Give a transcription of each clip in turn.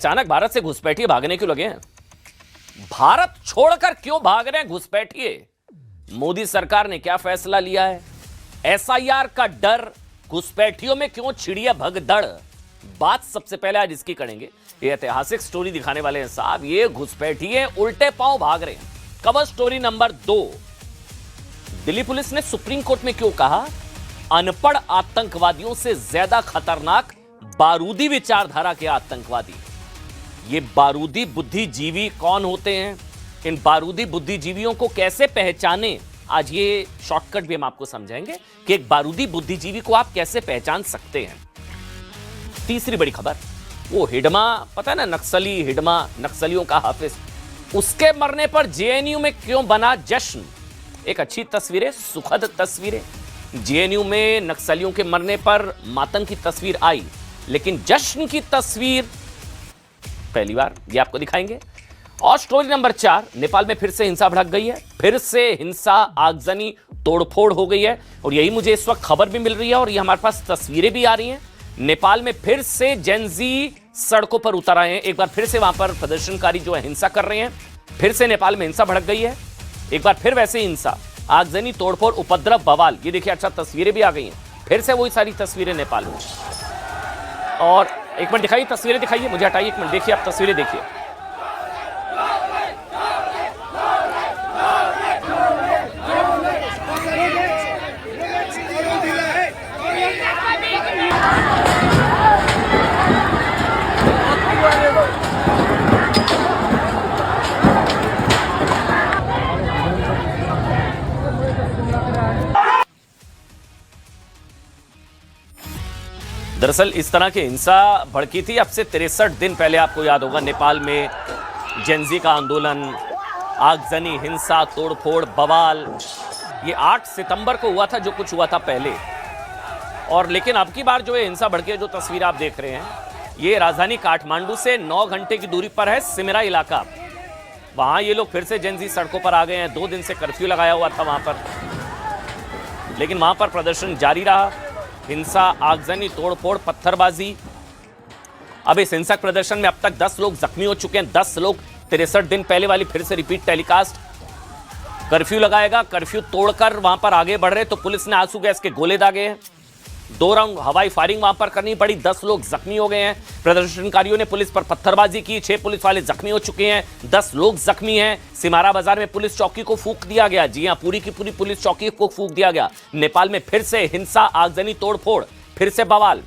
अचानक भारत से घुसपैठिए भागने क्यों लगे हैं? भारत छोड़कर क्यों भाग रहे हैं घुसपैठिए? मोदी सरकार ने क्या फैसला लिया है? एसआईआर का डर, घुसपैठियों में क्यों छिड़िया भगदड़? बात सबसे पहले आज इसकी करेंगे। ये ऐतिहासिक स्टोरी दिखाने वाले हैं साहब। ये घुसपैठिए उल्टे पांव भाग रहे हैं। Cover story number 2। Delhi police ने सुप्रीम कोर्ट में क्यों कहा अनपढ़ आतंकवादियों से ज्यादा खतरनाक बारूदी विचारधारा के आतंकवादी। ये बारूदी बुद्धिजीवी कौन होते हैं? इन बारूदी बुद्धिजीवियों को कैसे पहचाने? आज ये शॉर्टकट भी हम आपको समझाएंगे कि एक बारूदी बुद्धिजीवी को आप कैसे पहचान सकते हैं। तीसरी बड़ी खबर, वो हिडमा, पता है ना, नक्सली हिडमा, नक्सलियों का हाफिज, उसके मरने पर जेएनयू में क्यों बना जश्न? एक अच्छी तस्वीरें, सुखद तस्वीरें। जेएनयू में नक्सलियों के मरने पर मातम की तस्वीर आई, लेकिन जश्न की तस्वीर पहली बार ये आपको दिखाएंगे। और स्टोरी नंबर 4, नेपाल में फिर से हिंसा भड़क गई है। फिर से हिंसा, आगजनी, तोड़फोड़ हो गई है और यही मुझे इस वक्त खबर भी मिल रही है और ये हमारे पास तस्वीरें भी आ रही हैं। नेपाल में फिर से जेनजी सड़कों पर उतर आए हैं। एक बार फिर से वहां पर प्रदर्शनकारी जो है हिंसा कर रहे हैं। फिर से नेपाल में हिंसा भड़क गई है। एक बार फिर वैसे हिंसा, आगजनी, तोड़फोड़, उपद्रव, बवाल। ये देखिए, अच्छा तस्वीरें भी आ गई हैं। फिर से वही सारी तस्वीरें नेपाल में। और एक मिनट दिखाइए, तस्वीरें दिखाइए, मुझे हटाइए एक मिनट। देखिए आप तस्वीरें देखिए। दरअसल इस तरह की हिंसा भड़की थी अब से 63 दिन पहले। आपको याद होगा, नेपाल में जेनजी का आंदोलन, आगजनी, हिंसा, तोड़फोड़, बवाल। ये 8 सितंबर को हुआ था, जो कुछ हुआ था पहले। और लेकिन अब की बार जो है हिंसा भड़के, जो तस्वीर आप देख रहे हैं, ये राजधानी काठमांडू से 9 घंटे की दूरी पर है सिमरा इलाका। वहां ये लोग फिर से जेनजी सड़कों पर आ गए हैं। 2 दिन से कर्फ्यू लगाया हुआ था वहां पर, लेकिन वहां पर प्रदर्शन जारी रहा। हिंसा, आगजनी, तोड़फोड़, पत्थरबाजी। अब इस हिंसक प्रदर्शन में अब तक 10 लोग जख्मी हो चुके हैं। 10 लोग 63 दिन पहले वाली फिर से रिपीट टेलीकास्ट। कर्फ्यू लगाएगा, कर्फ्यू तोड़कर वहां पर आगे बढ़ रहे तो पुलिस ने आंसू गैस के गोले दागे हैं। 2 राउंड हवाई फायरिंग वहां पर करनी पड़ी। 10 लोग जख्मी हो गए हैं। प्रदर्शनकारियों ने पुलिस पर पत्थरबाजी की। 6 पुलिस वाले जख्मी हो चुके हैं। 10 लोग जख्मी हैं। सिमारा बाजार में पुलिस चौकी को फूंक दिया गया। जी हां, पूरी की पूरी पुलिस चौकी को फूंक दिया गया। नेपाल में फिर से हिंसा, आगजनी, तोड़फोड़, फिर से बवाल।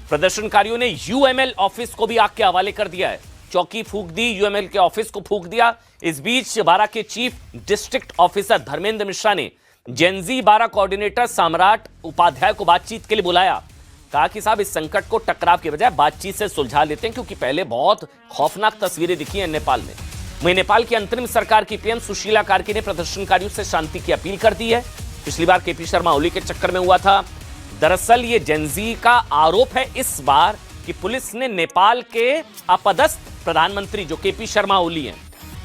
प्रदर्शनकारियों ने यूएमएल ऑफिस को भी आग के हवाले कर दिया है। चौकी फूंक दी, यूएमएल के ऑफिस को फूंक दिया। इस बीच बारा के chief district officer Dharmendra Mishra ने जेनजी बारा कोऑर्डिनेटर सम्राट उपाध्याय को बातचीत के लिए बुलाया। कहा कि साहब, इस संकट को टकराव के बजाय बातचीत से सुलझा लेते हैं, क्योंकि पहले बहुत खौफनाक तस्वीरें दिखी हैं नेपाल में। वहीं नेपाल की अंतरिम सरकार की पीएम सुशीला कार्की ने प्रदर्शनकारियों से शांति की अपील कर दी है। पिछली बार केपी शर्मा ओली के चक्कर में हुआ था। दरअसल ये जेनजी का आरोप है इस बार कि पुलिस ने नेपाल के अपदस्थ प्रधानमंत्री जो केपी शर्मा ओली हैं,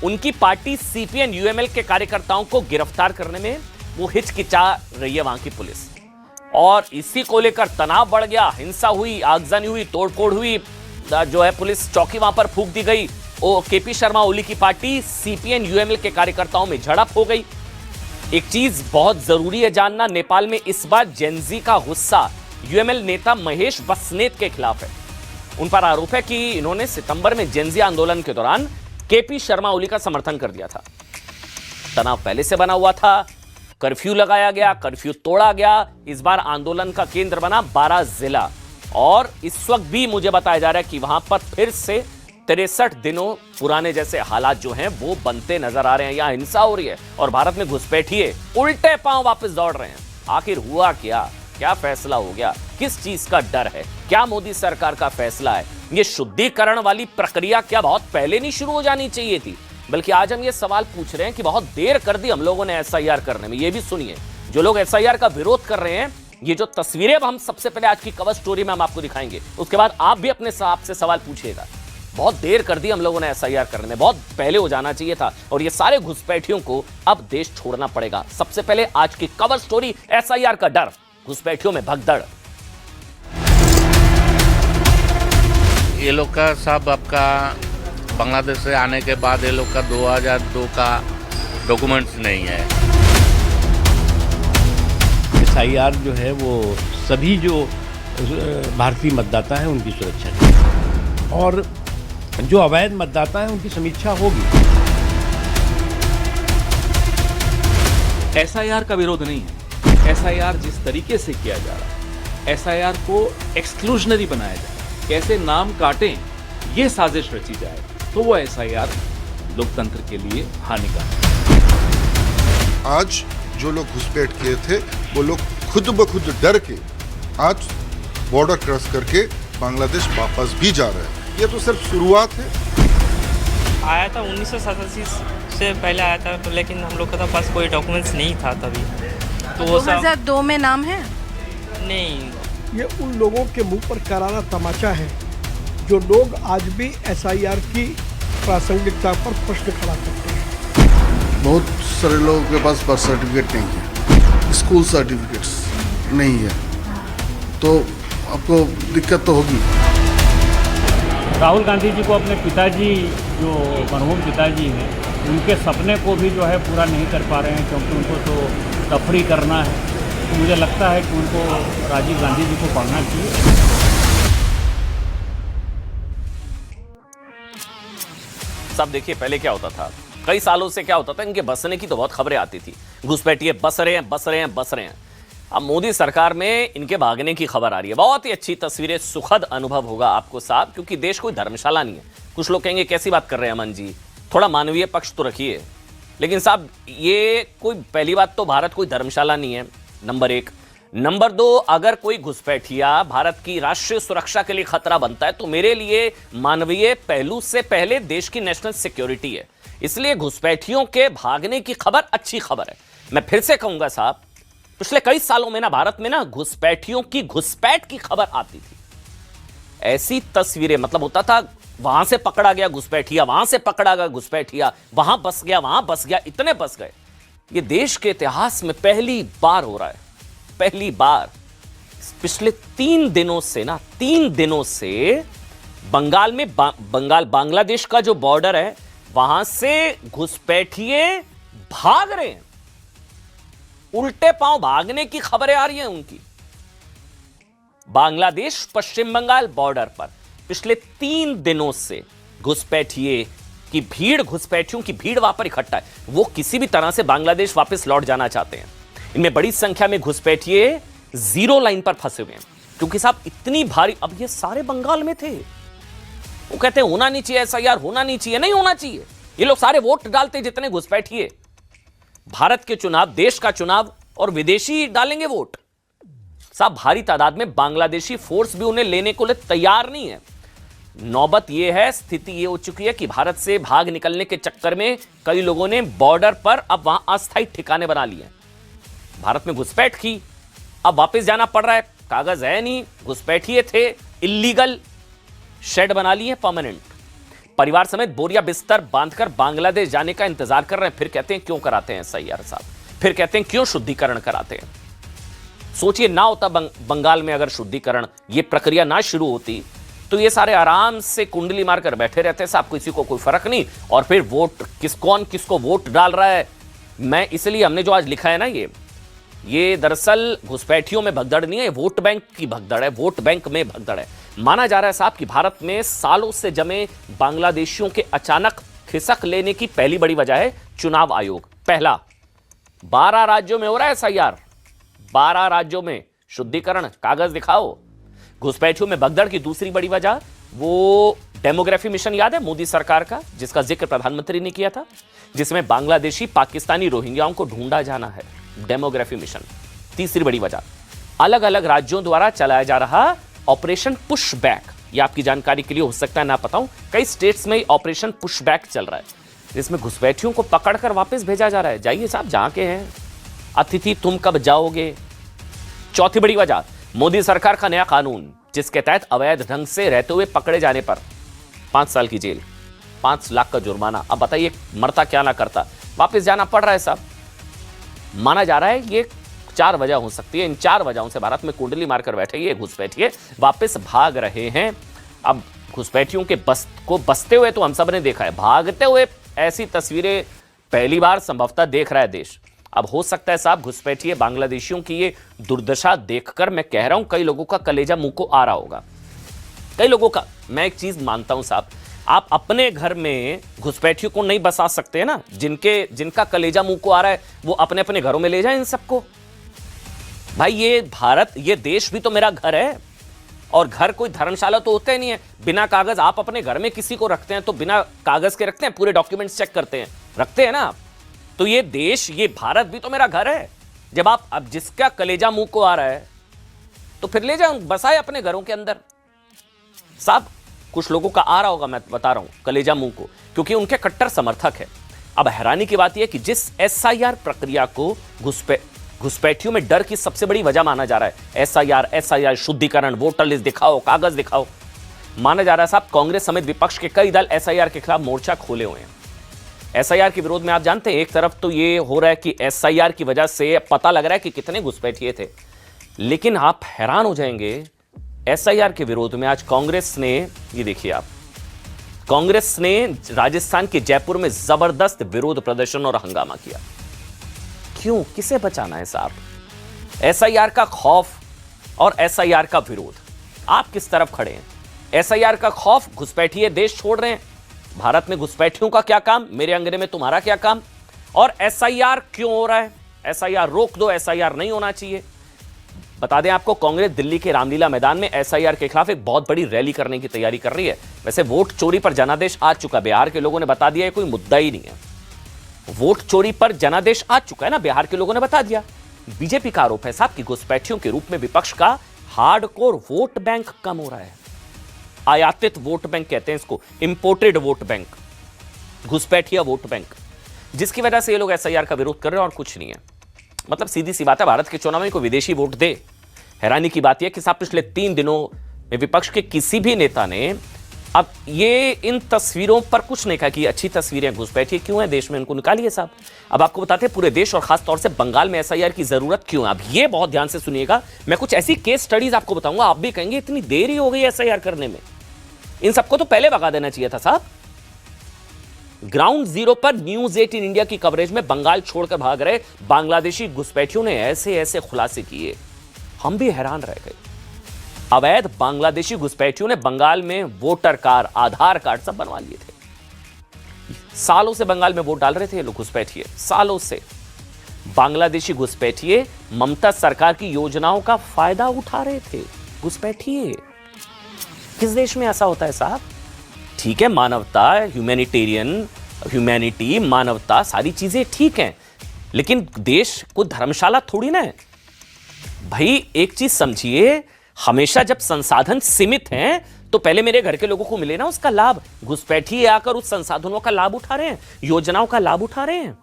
उनकी पार्टी सीपीएन यूएमएल के कार्यकर्ताओं को गिरफ्तार करने में वो हिचकिचा रही है वहां की पुलिस। और इसी को लेकर तनाव बढ़ गया, हिंसा हुई, आगजनी हुई, तोड़फोड़ हुई, जो है पुलिस चौकी वहां पर फूंक दी गई। वो केपी शर्मा ओली की पार्टी सीपीएन यूएमएल के कार्यकर्ताओं में झड़प हो गई। एक चीज बहुत जरूरी है जानना, नेपाल में इस बार जेनजी का गुस्सा यूएमएल नेता महेश बसनेत के खिलाफ है। उन पर आरोप है कि इन्होंने सितंबर में जेनजी आंदोलन के दौरान केपी शर्मा ओली का समर्थन कर दिया था। तनाव पहले से बना हुआ था, कर्फ्यू लगाया गया, कर्फ्यू तोड़ा गया। इस बार आंदोलन का केंद्र बना बारा जिला। और इस वक्त भी मुझे बताया जा रहा है कि वहां पर फिर से 63 दिनों पुराने जैसे हालात जो हैं वो बनते नजर आ रहे हैं। यहां हिंसा हो रही है और भारत में घुसपैठिए उल्टे पांव वापस दौड़ रहे हैं। आखिर हुआ क्या? क्या फैसला हो गया? किस चीज का डर है? क्या मोदी सरकार का फैसला है? ये शुद्धिकरण वाली प्रक्रिया क्या बहुत पहले नहीं शुरू हो जानी चाहिए थी? बल्कि आज हम ये सवाल पूछ रहे हैं कि बहुत देर कर दी हम लोगों ने एसआईआर करने में। ये भी सुनिए, जो लोग एसआईआर का विरोध कर रहे हैं, ये जो तस्वीरें अब हम सबसे पहले आज की कवर स्टोरी में हम आपको दिखाएंगे, उसके बाद आप भी अपने आप से सवाल पूछिएगा। बहुत देर कर दी हम लोगों ने एसआईआर करने में, बहुत पहले हो जाना चाहिए था और ये सारे घुसपैठियों को अब देश छोड़ना पड़ेगा। सबसे पहले आज की कवर स्टोरी, एसआईआर का डर, घुसपैठियों में भगदड़। ये लोग का सब आपका बांग्लादेश से आने के बाद ये लोग का 2002 का डॉक्यूमेंट्स नहीं है। SIR जो है वो सभी जो भारतीय मतदाता हैं उनकी सुरक्षा की और जो अवैध मतदाता हैं उनकी समीक्षा होगी। SIR का विरोध नहीं है। SIR जिस तरीके से किया जा रहा है, SIR को एक्सक्लूजनरी बनाया जाए, कैसे नाम काटें ये साजिश रची जाए, तो वो SIR लोकतंत्र के लिए हानिकारक है। आज जो लोग घुसपैठ किए थे वो लोग खुद ब खुद डर के आज बॉर्डर क्रॉस करके बांग्लादेश वापस भी जा रहे हैं। ये तो सिर्फ शुरुआत है। आया था 1987 से पहले आया था, तो लेकिन हम लोग के पास कोई डॉक्यूमेंट्स नहीं था तभी। तो वो 2002 में नाम है नहीं। ये उन लोगों के मुंह पर करारा तमाचा है जो लोग आज भी SIR की प्रासंगिकता पर प्रश्न खड़ा करते हैं। बहुत सारे लोगों के पास बर्थ सर्टिफिकेट नहीं है, स्कूल सर्टिफिकेट्स नहीं है, तो आपको दिक्कत तो होगी। राहुल गांधी जी को अपने पिताजी जो मरहूम पिताजी हैं उनके सपने को भी जो है पूरा नहीं कर पा रहे हैं, क्योंकि उनको तो तफरी करना है। तो मुझे लगता है कि उनको राजीव गांधी जी को पढ़ना चाहिए। सब देखिए पहले क्या होता था, कई सालों से क्या होता था, इनके बसने की तो बहुत खबरें आती थी। घुसपैठिए बस रहे हैं, बस रहे हैं, बस रहे हैं। अब मोदी सरकार में इनके भागने की खबर आ रही है। बहुत ही अच्छी तस्वीरें, सुखद अनुभव होगा आपको साहब, क्योंकि देश कोई धर्मशाला नहीं है। कुछ लोग कहेंगे कैसी बात कर रहे हैं अमन जी, थोड़ा मानवीय पक्ष तो रखिए। लेकिन साहब ये कोई, पहली बात तो भारत कोई धर्मशाला नहीं है, नंबर एक। नंबर दो, अगर कोई घुसपैठिया भारत की राष्ट्रीय सुरक्षा के लिए खतरा बनता है तो मेरे लिए मानवीय पहलू से पहले देश की नेशनल सिक्योरिटी है। इसलिए घुसपैठियों के भागने की खबर अच्छी खबर है। मैं फिर से कहूंगा साहब, पिछले कई सालों में ना भारत में ना घुसपैठियों की घुसपैठ की खबर आती थी। ऐसी तस्वीरें, मतलब होता था वहां से पकड़ा गया घुसपैठिया, वहां से पकड़ा गया घुसपैठिया, वहां बस गया, वहां बस गया, इतने बस गए। ये देश के इतिहास में पहली बार हो रहा है, पहली बार। पिछले 3 दिनों से ना, 3 दिनों से बंगाल में बंगाल बांग्लादेश का जो बॉर्डर है वहां से घुसपैठिए भाग रहे हैं, उल्टे पांव भागने की खबरें आ रही हैं उनकी। बांग्लादेश पश्चिम बंगाल बॉर्डर पर पिछले 3 दिनों से घुसपैठिए की भीड़, घुसपैठियों की भीड़ वहां पर इकट्ठा है। वो किसी भी तरह से बांग्लादेश वापस लौट जाना चाहते हैं। इनमें बड़ी संख्या में घुसपैठिए जीरो लाइन पर फंसे हुए हैं, क्योंकि साहब इतनी भारी, अब ये सारे बंगाल में थे। वो कहते हैं होना नहीं चाहिए SIR, होना नहीं चाहिए, नहीं होना चाहिए। ये लोग सारे वोट डालते जितने घुसपैठिए, भारत के चुनाव, देश का चुनाव, और विदेशी डालेंगे वोट। साहब भारी तादाद में बांग्लादेशी फोर्स भी उन्हें लेने को लिए तैयार नहीं है। नौबत यह है, स्थिति यह हो चुकी है कि भारत से भाग निकलने के चक्कर में कई लोगों ने बॉर्डर पर अब वहां अस्थायी ठिकाने बना लिए। भारत में घुसपैठ की, अब वापस जाना पड़ रहा है, कागज है नहीं, घुसपैठिए थे, इल्लीगल शेड बना लिए परमानेंट, परिवार समेत बोरिया बिस्तर बांधकर बांग्लादेश जाने का इंतजार कर रहे हैं। फिर कहते हैं क्यों कराते हैं SIR साहब, फिर कहते हैं क्यों शुद्धिकरण कराते हैं। सोचिए ना होता बंगाल में अगर शुद्धिकरण, ये प्रक्रिया ना शुरू होती तो ये सारे आराम से कुंडली मारकर बैठे रहते साहब, किसी को कोई फर्क नहीं। और फिर वोट कौन किसको वोट डाल रहा है, मैं इसलिए हमने जो आज लिखा है ना, ये दरअसल घुसपैठियों में भगदड़ नहीं है, वोट बैंक की भगदड़ है, वोट बैंक में भगदड़ है। माना जा रहा है साहब कि भारत में सालों से जमे बांग्लादेशियों के अचानक खिसक लेने की पहली बड़ी वजह है चुनाव आयोग। पहला, 12 राज्यों में हो रहा है SIR, 12 राज्यों में शुद्धिकरण, कागज दिखाओ। घुसपैठियों में भगदड़ की दूसरी बड़ी वजह, वो डेमोग्राफी मिशन याद है मोदी सरकार का, जिसका जिक्र प्रधानमंत्री ने किया था, जिसमें बांग्लादेशी पाकिस्तानी रोहिंग्याओं को ढूंढा जाना है, डेमोग्राफी मिशन। तीसरी बड़ी वजह, अलग अलग राज्यों द्वारा चलाया जा रहा ऑपरेशन पुशबैक। ये आपकी जानकारी के लिए हो सकता है ना पता हो, कई स्टेट्स में ऑपरेशन पुशबैक चल रहा है, जिसमें घुसपैठियों को पकड़कर वापस भेजा जा रहा है। जाइए साहब जहां के हैं, अतिथि तुम कब जाओगे। चौथी बड़ी वजह, मोदी सरकार का नया कानून, जिसके तहत अवैध ढंग से रहते हुए पकड़े जाने पर 5 साल की जेल, 5 लाख का जुर्माना। अब बताइए मरता क्या ना करता, वापस जाना पड़ रहा है साहब। माना जा रहा है ये 4 वजह हो सकती है। इन 4 वजहों से भारत में कुंडली मारकर बैठे ये घुसपैठिए वापस भाग रहे हैं। अब घुसपैठियों के बसते हुए तो हम सब ने देखा है, भागते हुए ऐसी तस्वीरें पहली बार संभवतः देख रहा है देश। अब हो सकता है साहब घुसपैठिए बांग्लादेशियों की ये दुर्दशा देखकर मैं कह रहा हूं कई लोगों का कलेजा मुंह को आ रहा होगा, कई लोगों का। मैं एक चीज मानता हूं साहब, आप अपने घर में घुसपैठियों को नहीं बसा सकते हैं ना। जिनका कलेजा मुंह को आ रहा है वो अपने अपने घरों में ले जाएं इन सबको। भाई ये भारत, ये देश भी तो मेरा घर है, और घर कोई धर्मशाला तो होता ही नहीं है। बिना कागज आप अपने घर में किसी को रखते हैं तो बिना कागज के रखते हैं, पूरे डॉक्यूमेंट्स चेक करते हैं, रखते हैं ना आप। तो ये देश, ये भारत भी तो मेरा घर है। जब आप, अब जिसका कलेजा मुंह को आ रहा है तो फिर ले जाओ, बसाए अपने घरों के अंदर। साहब कुछ लोगों का आ रहा होगा, मैं बता रहा हूं कलेजा मुंह को, क्योंकि उनके कट्टर समर्थक है। अब हैरानी की बात यह कि जिस एसआईआर प्रक्रिया को घुसपैठियों में डर की सबसे बड़ी वजह माना जा रहा है, एसआईआर शुद्धिकरण, वोटर लिस्ट दिखाओ, कागज दिखाओ, माना जा रहा है साहब, कांग्रेस समेत विपक्ष के कई दल एसआईआर के खिलाफ मोर्चा खोले हुए हैं। एसआईआर के विरोध में आप जानते हैं, एक तरफ तो ये हो रहा है कि एसआईआर की वजह से पता लग रहा है कि कितने घुसपैठिए थे, लेकिन आप हैरान हो जाएंगे, एसआईआर के विरोध में आज कांग्रेस ने, ये देखिए आप, कांग्रेस ने राजस्थान के जयपुर में जबरदस्त विरोध प्रदर्शन और हंगामा किया। क्यों, किसे बचाना है साहब? एसआईआर का खौफ और एसआईआर का विरोध, आप किस तरफ खड़े हैं? एसआईआर का खौफ, घुसपैठिए देश छोड़ रहे हैं, भारत में घुसपैठियों का क्या काम, मेरे अंगने में तुम्हारा क्या काम? और एसआईआर क्यों हो रहा है? एसआईआर रोक दो, एसआईआर नहीं होना चाहिए। बता दें आपको, कांग्रेस दिल्ली के रामलीला मैदान में एसआईआर के खिलाफ एक बहुत बड़ी रैली करने की तैयारी कर रही है। वैसे वोट चोरी पर जनादेश आ चुका, बिहार के लोगों ने बता दिया, कोई मुद्दा ही नहीं है। वोट चोरी पर जनादेश आ चुका है ना, बिहार के लोगों ने बता दिया। बीजेपी का आरोप है साहब कि घुसपैठियों के रूप में विपक्ष का हार्डकोर वोट बैंक कम हो रहा है। आयातित वोट बैंक कहते हैं इसको, इंपोर्टेड वोट बैंक, घुसपैठिया वोट बैंक, जिसकी वजह से ये लोग एसआईआर का विरोध कर रहे हैं और कुछ नहीं है। मतलब सीधी सी बात है, भारत के चुनाव में कोई विदेशी वोट दे। हैरानी की बात यह कि साहब पिछले 3 दिनों में विपक्ष के किसी भी नेता ने अब ये इन तस्वीरों पर कुछ नहीं कहा कि अच्छी तस्वीरें घुसपैठिए क्यों है देश में, उनको निकालिए साहब। अब आपको बताते हैं पूरे देश और खास तौर से बंगाल में एसआईआर की जरूरत क्यों है। अब ये बहुत ध्यान से सुनिएगा, मैं कुछ ऐसी केस स्टडीज आपको बताऊंगा, आप भी कहेंगे इतनी देर ही हो गई एसआईआर करने में, इन सबको तो पहले भगा देना चाहिए था साहब। ग्राउंड जीरो पर न्यूज 18 इंडिया की कवरेज में बंगाल छोड़कर भाग रहे बांग्लादेशी घुसपैठियों ने ऐसे ऐसे खुलासे किए, हम भी हैरान रह गए। अवैध बांग्लादेशी घुसपैठियों ने बंगाल में वोटर कार्ड, आधार कार्ड सब बनवा लिए थे। सालों से बंगाल में वोट डाल रहे थे ये लोग घुसपैठिए, सालों से। बांग्लादेशी घुसपैठिए ममता सरकार की योजनाओं का फायदा उठा रहे थे। घुसपैठिए किस देश में ऐसा होता है साहब? ठीक है, मानवता, ह्यूमैनिटी, मानवता, सारी चीजें ठीक हैं, लेकिन देश को धर्मशाला थोड़ी ना है भाई। एक चीज समझिए, हमेशा जब संसाधन सीमित हैं तो पहले मेरे घर के लोगों को मिले ना उसका लाभ। घुसपैठिए आकर उस संसाधनों का लाभ उठा रहे हैं, योजनाओं का लाभ उठा रहे हैं।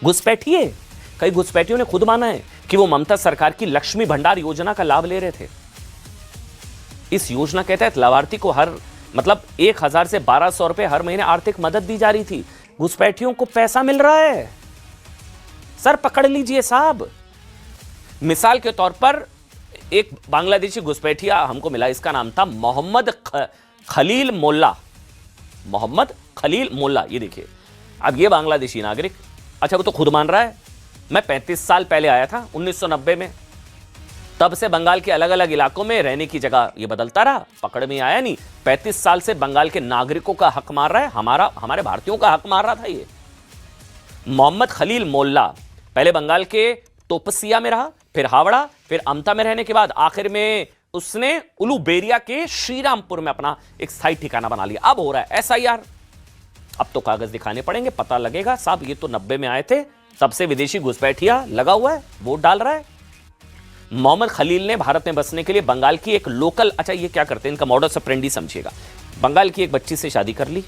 घुसपैठिए, कई घुसपैठियों ने खुद माना है कि वो ममता सरकार की लक्ष्मी भंडार योजना का लाभ ले रहे थे। इस योजना के तहत लाभार्थी को हर 1000 से 1200 रुपए हर महीने आर्थिक मदद दी जा रही थी। घुसपैठियों को पैसा मिल रहा है, सर पकड़ लीजिए साहब। मिसाल के तौर पर एक बांग्लादेशी घुसपैठिया हमको मिला, इसका नाम था मोहम्मद खलील मोल्ला। मोहम्मद खलील मोल्ला, ये देखिए। अब ये बांग्लादेशी नागरिक, अच्छा वो तो खुद मान रहा है मैं 35 साल पहले आया था 1990 में, तब से बंगाल के अलग अलग इलाकों में रहने की जगह ये बदलता रहा, पकड़ में आया नहीं। 35 साल से बंगाल के नागरिकों का हक मार रहा है, हमारे भारतीयों का हक मार रहा था ये। मोहम्मद खलील मोल्ला पहले बंगाल के तोपसिया में रहा, फिर हावड़ा, फिर अमता में रहने के बाद आखिर में उसने उलूबेरिया के श्रीरामपुर में अपना एक स्थायी ठिकाना बना लिया। अब हो रहा है एसआईआर, अब तो कागज दिखाने पड़ेंगे, पता लगेगा साहब ये तो 90 में आए थे, तब से विदेशी घुसपैठिया लगा हुआ है, वोट डाल रहा है। मोहम्मद खलील ने भारत में बसने के लिए बंगाल की एक लोकल, अच्छा ये क्या करते हैं, इनका मॉडस ऑपरेंडी समझिएगा, बंगाल की एक बच्ची से शादी कर ली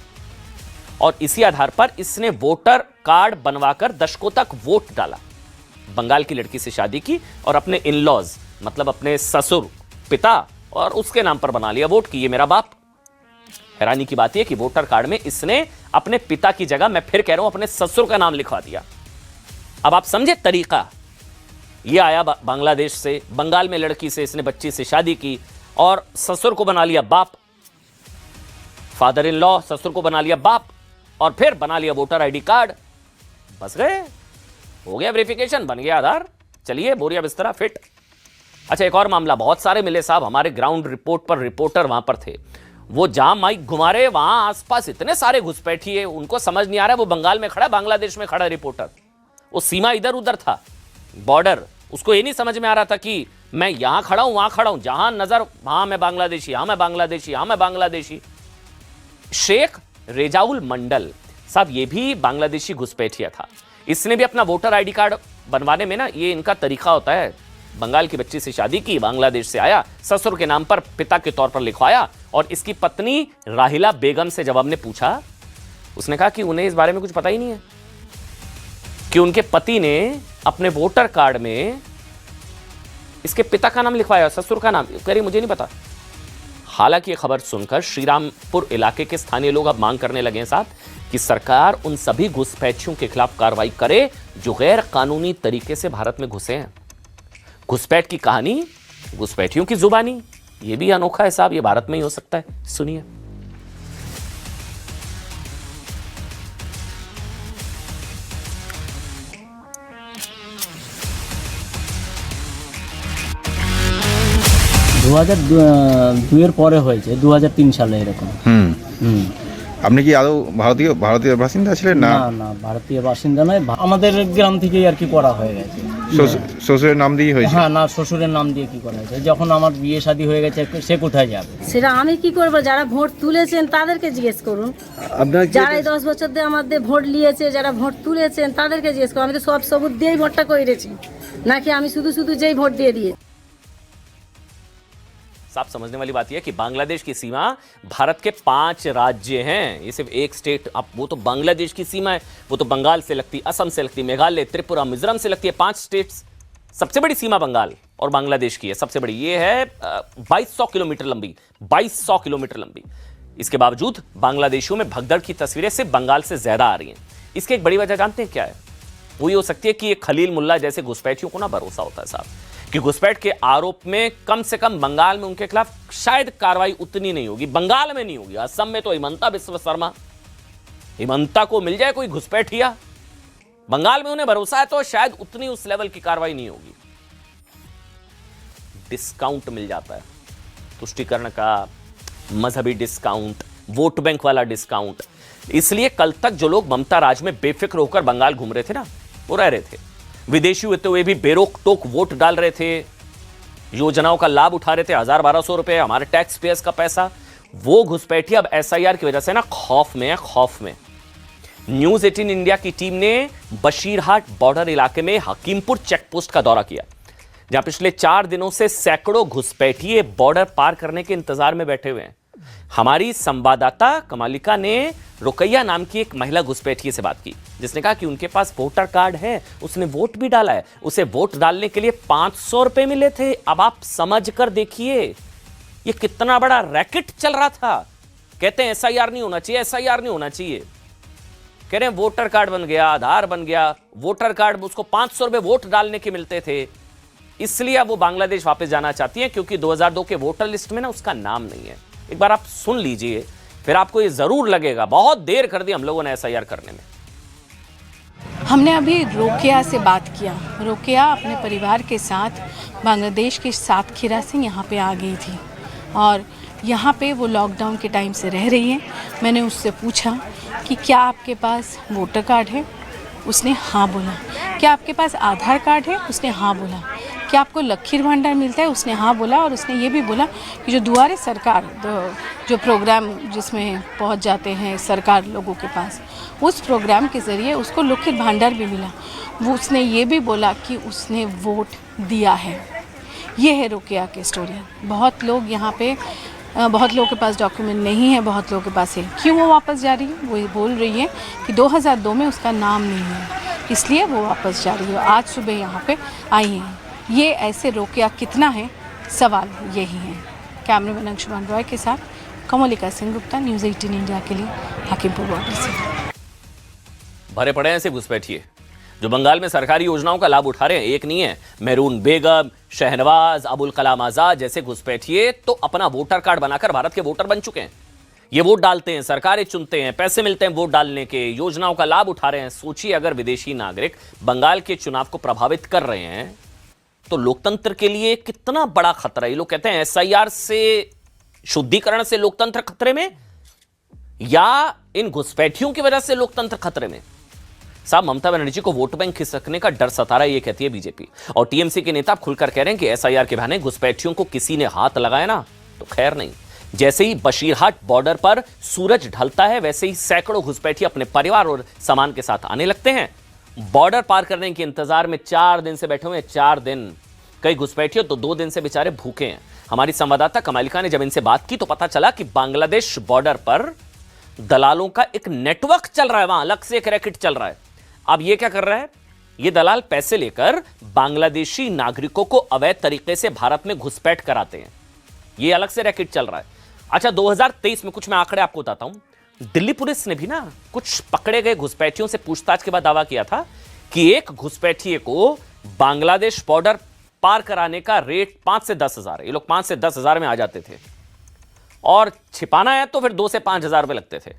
और इसी आधार पर इसने वोटर कार्ड बनवाकर दशकों तक वोट डाला। बंगाल की लड़की से शादी की और अपने इन-लॉज, मतलब अपने ससुर, पिता और उसके नाम पर बना लिया वोट की ये मेरा बाप। हैरानी की बात यह कि वोटर कार्ड में इसने अपने पिता की जगह, मैं फिर कह रहा हूं, अपने ससुर का नाम लिखवा दिया। अब आप समझे तरीका, ये आया बांग्लादेश से, बंगाल में लड़की से इसने बच्ची से शादी की और ससुर को बना लिया बाप। फादर इन लॉ ससुर को बना लिया बाप और फिर बना लिया वोटर आईडी कार्ड, बस गए, हो गया वेरिफिकेशन, बन गया आधार, चलिए बोरिया बिस्तरा फिट। अच्छा, एक और मामला, बहुत सारे मिले साहब, हमारे ग्राउंड रिपोर्ट पर रिपोर्टर वहां पर थे, वो जहां माइक घुमा रहे वहां आसपास इतने सारे घुसपैठिए, उनको समझ नहीं आ रहा है वो बंगाल में खड़ा बांग्लादेश में खड़ा रिपोर्टर, वो सीमा इधर उधर था, बॉर्डर, उसको ये नहीं समझ में आ रहा था कि मैं यहां खड़ा हूं वहां खड़ा हूं, जहां नजर वहां मैं बांग्लादेशी, यहां मैं बांग्लादेशी, यहां मैं बांग्लादेशी। शेख रेजाउल मंडल साहब ये भी बांग्लादेशी घुसपैठिया था, इसने भी अपना वोटर आईडी कार्ड बनवाने में ना, ये इनका तरीका होता है, बंगाल की बच्ची से शादी की, बांग्लादेश से आया, ससुर के नाम पर पिता के तौर पर लिखवाया, और इसकी पत्नी राहिला बेगम से जब हमने पूछा, उसने कहा कि उन्हें इस बारे में कुछ पता ही नहीं है कि उनके पति ने अपने वोटर कार्ड में इसके पिता का नाम लिखवाया, ससुर का नाम, कह रही मुझे नहीं पता। हालांकि ये खबर सुनकर श्रीरामपुर इलाके के स्थानीय लोग अब मांग करने लगे हैं साहब कि सरकार उन सभी घुसपैठियों के खिलाफ कार्रवाई करे जो गैर कानूनी तरीके से भारत में घुसे हैं। घुसपैठ की कहानी, घुसपैठियों की जुबानी, ये भी अनोखा है साहब, ये भारत में ही हो सकता है। सुनिए। দুয়ের পরে হয়েছে 2003 সালে এরকম। আপনি কি আদৌ ভারতীয় বাসিন্দা ছিলেন? না না, ভারতীয় বাসিন্দা নয়, আমাদের গ্রাম থেকেই আর কি করা হয়ে গেছে। শ্বশুরের নাম দিয়ে হয়েছে? হ্যাঁ, না শ্বশুরের নাম দিয়ে কি করা হয়েছে, যখন আমার বিয়ে শাদী হয়ে গেছে সে কোথায় যাবে? সেটা আমি কি করব, যারা ভোট তুলেছেন তাদেরকে জিজ্ঞেস করুন, যারা 10 বছর ধরে আমাদের ভোট নিয়েছে, যারা ভোট তুলেছেন তাদেরকে জিজ্ঞেস করুন। আমি তো সব সবুত দিয়েই ভোটটা করেছি, নাকি আমি শুধু শুধু যেই ভোট দিয়ে দিয়েছি। साफ समझने वाली बात यह है कि बांग्लादेश की सीमा भारत के 5 राज्य हैं, ये सिर्फ एक स्टेट, अब वो तो बांग्लादेश की सीमा है, वो तो बंगाल से लगती, असम से लगती, मेघालय, त्रिपुरा, मिजोरम से लगती है, 5 स्टेट्स। सबसे बड़ी सीमा बंगाल और बांग्लादेश की है, सबसे बड़ी ये है 2200 किलोमीटर लंबी, 2200 किलोमीटर लंबी। इसके बावजूद बांग्लादेशियों में भगदड़ की तस्वीरें सिर्फ बंगाल से ज्यादा आ रही हैं। इसकी एक बड़ी वजह जानते हैं क्या है? वो ये हो सकती है कि ये खलील मुल्ला जैसे घुसपैठियों को ना भरोसा होता है साहब कि घुसपैठ के आरोप में कम से कम बंगाल में उनके खिलाफ शायद कार्रवाई उतनी नहीं होगी, बंगाल में नहीं होगी। असम में तो हिमंता बिस्व शर्मा, हिमंता को मिल जाए कोई घुसपैठिया, बंगाल में उन्हें भरोसा है तो शायद उतनी उस लेवल की कार्रवाई नहीं होगी। डिस्काउंट मिल जाता है, तुष्टीकरण का, मजहबी डिस्काउंट, वोट बैंक वाला डिस्काउंट। इसलिए कल तक जो लोग ममता राज में बेफिक्र होकर बंगाल घूम रहे थे ना, वो रह रहे थे, विदेशी होते हुए भी बेरोक टोक वोट डाल रहे थे, योजनाओं का लाभ उठा रहे थे, 1000-1200 रुपए हमारे टैक्स पेयर्स का पैसा। वो घुसपैठिए अब एसआईआर की वजह से ना खौफ में है, खौफ में। न्यूज 18 इंडिया की टीम ने बशीरहाट बॉर्डर इलाके में हकीमपुर चेकपोस्ट का दौरा किया, जहां पिछले 4 दिनों से सैकड़ों घुसपैठिए बॉर्डर पार करने के इंतजार में बैठे हुए हैं। हमारी संवाददाता कमालिका ने रुकैया नाम की एक महिला घुसपैठिए से बात की, जिसने कहा कि उनके पास वोटर कार्ड है, उसने वोट भी डाला है, उसे वोट डालने के लिए 500 रुपए मिले थे। अब आप समझ कर देखिए ये कितना बड़ा रैकेट चल रहा था। कहते हैं एसआईआर नहीं होना चाहिए, एसआईआर नहीं होना चाहिए, कह रहे हैं वोटर कार्ड बन गया, आधार बन गया, वोटर कार्ड उसको 500 रुपए वोट डालने के मिलते थे, इसलिए अब वो बांग्लादेश वापस जाना चाहती है क्योंकि 2002 के वोटर लिस्ट में ना उसका नाम नहीं है। एक बार आप सुन लीजिए, फिर आपको ये जरूर लगेगा बहुत देर कर दी हम लोगों ने एसआईआर करने में। हमने अभी रोकेया से बात किया। रोकेया अपने परिवार के साथ बांग्लादेश के सातखीरा से यहाँ पे आ गई थी और यहाँ पे वो लॉकडाउन के टाइम से रह रही है। मैंने उससे पूछा कि क्या आपके पास वोटर कार्ड है? उसने हाँ बोला। क्या आपके पास आधार कार्ड है? उसने हाँ बोला। क्या आपको लखीर भंडार मिलता है? उसने हाँ बोला। और उसने ये भी बोला कि जो दुआरे सरकार जो प्रोग्राम जिसमें पहुंच जाते हैं सरकार लोगों के पास, उस प्रोग्राम के ज़रिए उसको लखीर भंडार भी मिला। वो उसने ये भी बोला कि उसने वोट दिया है। ये है रुकैया की स्टोरी। बहुत लोग यहाँ पे बहुत लोगों के पास डॉक्यूमेंट नहीं है, बहुत लोगों के पास है। क्यों वो वापस जा रही है? वो बोल रही है कि 2002 में उसका नाम नहीं है, इसलिए वो वापस जा रही है। आज सुबह यहाँ पे आई हैं। ये ऐसे रुकैया कितना है, सवाल यही है। कैमरामैन अंशुमान रॉय के साथ कमलिका सिंह गुप्ता, न्यूज़ 18 इंडिया के लिए हकीमपुर बॉर्डर से। भरे पड़े हैं ऐसे घुसपैठिए जो बंगाल में सरकारी योजनाओं का लाभ उठा रहे हैं। एक नहीं है, मेहरून बेगम, शहनवाज, अबुल कलाम आजाद जैसे घुसपैठिए तो अपना वोटर कार्ड बनाकर भारत के वोटर बन चुके हैं। ये वोट डालते हैं, सरकारें चुनते हैं, पैसे मिलते हैं वोट डालने के, योजनाओं का लाभ उठा रहे हैं। सोचिए अगर विदेशी नागरिक बंगाल के चुनाव को प्रभावित कर रहे हैं तो लोकतंत्र के लिए कितना बड़ा खतरा है। ये लोग कहते हैं एसआईआर से, शुद्धिकरण से लोकतंत्र खतरे में, या इन घुसपैठियों की वजह से लोकतंत्र खतरे में। साहब, ममता बनर्जी को वोट बैंक खिसकने का डर सता रहा है, ये कहती है बीजेपी। और टीएमसी के नेता खुलकर कह रहे हैं कि एसआईआर के बहाने घुसपैठियों को किसी ने हाथ लगाया ना तो खैर नहीं। जैसे ही बशीरहाट बॉर्डर पर सूरज ढलता है वैसे ही सैकड़ों घुसपैठी अपने परिवार और सामान के साथ आने लगते हैं। बॉर्डर पार करने के इंतजार में 4 दिन से बैठे हुए हैं, 4 दिन। कई घुसपैठियों तो 2 दिन से बेचारे भूखे हैं। हमारी संवाददाता कमालिका ने जब इनसे बात की तो पता चला कि बांग्लादेश बॉर्डर पर दलालों का एक नेटवर्क चल रहा है, वहां अलग से एक रैकेट चल रहा है। अब ये क्या कर रहा है, ये दलाल पैसे लेकर बांग्लादेशी नागरिकों को अवैध तरीके से भारत में घुसपैठ कराते हैं। ये अलग से रैकेट चल रहा है। अच्छा, 2023 में कुछ मैं आंकड़े आपको बताता हूं। दिल्ली पुलिस ने भी ना कुछ पकड़े गए घुसपैठियों से पूछताछ के बाद दावा किया था कि एक घुसपैठिए को बांग्लादेश बॉर्डर पार कराने का रेट 5 से 10 हजार है। ये लोग 5 से 10 हजार में आ जाते थे और छिपाना है तो फिर 2 से 5 हजार रुपए लगते थे।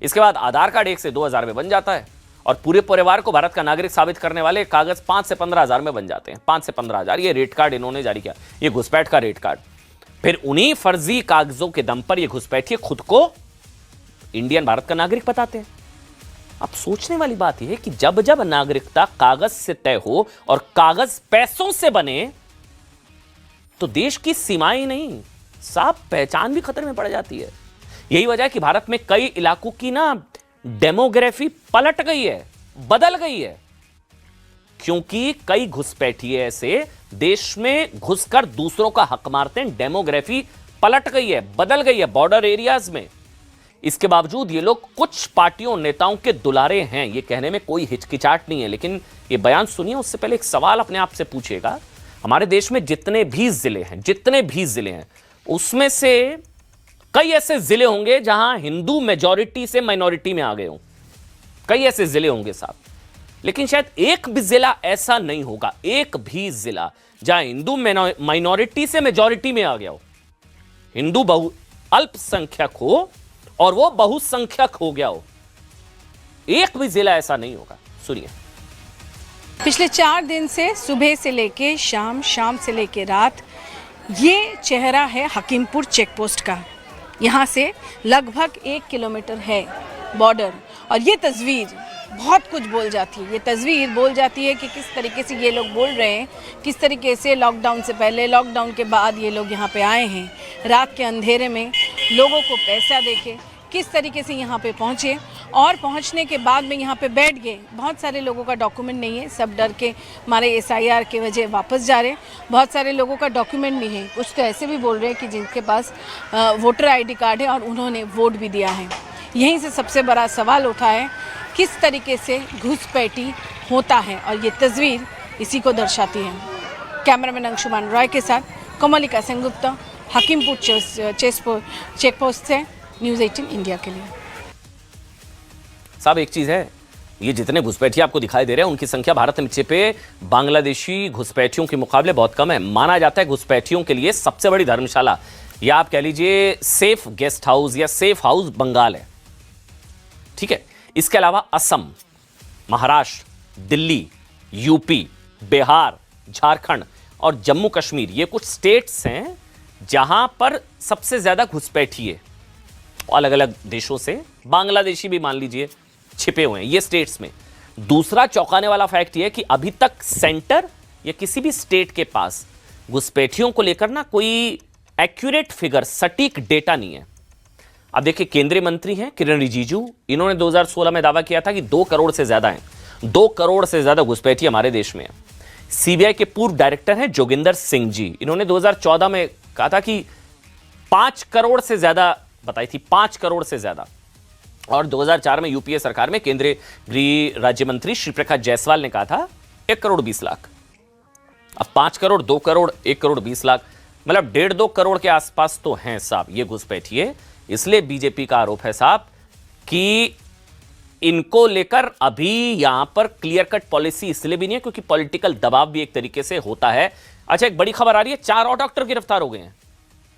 इसके बाद आधार कार्ड 1 से 2 हजार में बन जाता है और पूरे परिवार को भारत का नागरिक साबित करने वाले कागज 5 से 15 हजार में बन जाते हैं। 5 से 15 हजार ये रेट कार्ड इन्होंने जारी किया, ये घुसपैठ का रेट कार्ड। फिर उन्हीं फर्जी कागजों के दम पर ये घुसपैठिए खुद को इंडियन, भारत का नागरिक बताते हैं। अब सोचने वाली बात यह है कि जब जब नागरिकता कागज से तय हो और कागज पैसों से बने तो देश की सीमाएं नहीं, साफ पहचान भी खतरे में पड़ जाती है। यही वजह है कि भारत में कई इलाकों की ना डेमोग्राफी पलट गई है, बदल गई है, क्योंकि कई घुसपैठिए ऐसे देश में घुसकर दूसरों का हक मारते हैं। डेमोग्राफी पलट गई है, बदल गई है बॉर्डर एरियाज में। इसके बावजूद ये लोग कुछ पार्टियों नेताओं के दुलारे हैं, ये कहने में कोई हिचकिचाहट नहीं है। लेकिन ये बयान सुनिए, उससे पहले एक सवाल अपने आप से पूछिएगा। हमारे देश में जितने भी जिले हैं उसमें से कई ऐसे जिले होंगे जहां हिंदू मेजॉरिटी से माइनॉरिटी में आ गए हों, कई ऐसे जिले होंगे साहब, लेकिन शायद एक भी जिला ऐसा नहीं होगा, एक भी जिला जहां हिंदू माइनॉरिटी से मेजॉरिटी में आ गया हो, हिंदू अल्पसंख्यक हो और वो बहुसंख्यक हो गया हो। एक भी जिला ऐसा नहीं होगा। सुनिए। पिछले 4 दिन से सुबह से लेके शाम, शाम से लेके रात, ये चेहरा है हकीमपुर चेक पोस्ट का। यहाँ से लगभग 1 किलोमीटर है बॉर्डर और ये तस्वीर बहुत कुछ बोल जाती है। ये तस्वीर बोल जाती है कि किस तरीके से ये लोग बोल रहे हैं, किस तरीके से लॉकडाउन से पहले, लॉकडाउन के बाद ये लोग यहाँ पे आए हैं, रात के अंधेरे में लोगों को पैसा देके किस तरीके से यहाँ पे पहुँचे और पहुँचने के बाद में यहाँ पे बैठ गए। बहुत सारे लोगों का डॉक्यूमेंट नहीं है, सब डर के हमारे एसआईआर के वजह वापस जा रहे हैं। बहुत सारे लोगों का डॉक्यूमेंट नहीं है, कुछ तो ऐसे भी बोल रहे हैं कि जिनके पास वोटर आईडी कार्ड है और उन्होंने वोट भी दिया है। यहीं से सबसे बड़ा सवाल उठा है किस तरीके से घुसपैठी होता है और ये तस्वीर इसी को दर्शाती है। कैमरामैन अंशुमान रॉय के साथ कमलिका सेनगुप्ता, हकीमपुर चेक पोस्ट से न्यूज़ 18 इंडिया के लिए। साहब, एक चीज है, ये जितने घुसपैठी आपको दिखाई दे रहे हैं उनकी संख्या भारत में छिपे बांग्लादेशी घुसपैठियों के मुकाबले बहुत कम है। माना जाता है घुसपैठियों के लिए सबसे बड़ी धर्मशाला या आप कह लीजिए सेफ गेस्ट हाउस या सेफ हाउस बंगाल है, ठीक है। इसके अलावा असम, महाराष्ट्र, दिल्ली, यूपी, बिहार, झारखंड और जम्मू कश्मीर, ये कुछ स्टेट्स हैं जहां पर सबसे ज्यादा घुसपैठी है। अलग अलग देशों से बांग्लादेशी भी मान लीजिए छिपे हुए हैं ये स्टेट्स में। दूसरा चौंकाने वाला फैक्ट यह कि अभी तक सेंटर या किसी भी स्टेट के पास घुसपैठियों को लेकर ना कोई एक्यूरेट फिगर, सटीक डेटा नहीं है। अब देखिए, केंद्रीय मंत्री हैं किरण रिजिजू, इन्होंने 2016 में दावा किया था कि 2 करोड़ से ज्यादा हैं, 2 करोड़ से ज्यादा घुसपैठी हमारे देश में है। सीबीआई के पूर्व डायरेक्टर हैं जोगिंदर सिंह जी, इन्होंने 2014 में कहा था कि 5 करोड़ से ज्यादा बताई थी, 5 करोड़ से ज्यादा। और 2004 में यूपीए सरकार में केंद्रीय गृह राज्य मंत्री श्री प्रकाश जायसवाल ने कहा था 1 करोड़ 20 लाख। अब 5 करोड़, 2 करोड़, 1 करोड़ 20 लाख, मतलब 1.5-2 करोड़ के आसपास तो हैं साहब ये घुसपैठिए। इसलिए बीजेपी का आरोप है साहब कि इनको लेकर अभी यहां पर क्लियर कट पॉलिसी इसलिए भी नहीं है क्योंकि पॉलिटिकल दबाव भी एक तरीके से होता है। अच्छा, एक बड़ी खबर आ रही है, 4 और डॉक्टर गिरफ्तार हो गए हैं।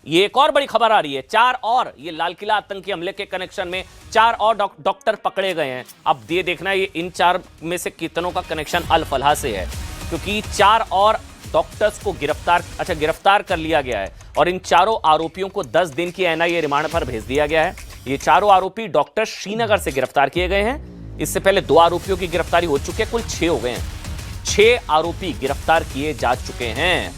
ये एक और बड़ी खबर आ रही है, 4 और ये लाल किला आतंकी हमले के कनेक्शन में 4 और डॉक्टर पकड़े गए हैं। अब ये देखना ये इन 4 में से कितनों का कनेक्शन अल फलाह से है, क्योंकि 4 और डॉक्टर्स को गिरफ्तार कर लिया गया है और इन चारों आरोपियों को 10 दिन की NIA रिमांड पर भेज दिया गया है। ये चारों आरोपी डॉक्टर श्रीनगर से गिरफ्तार किए गए हैं। इससे पहले 2 आरोपियों की गिरफ्तारी हो चुकी है, कुल 6 हो गए हैं। 6 आरोपी गिरफ्तार किए जा चुके हैं।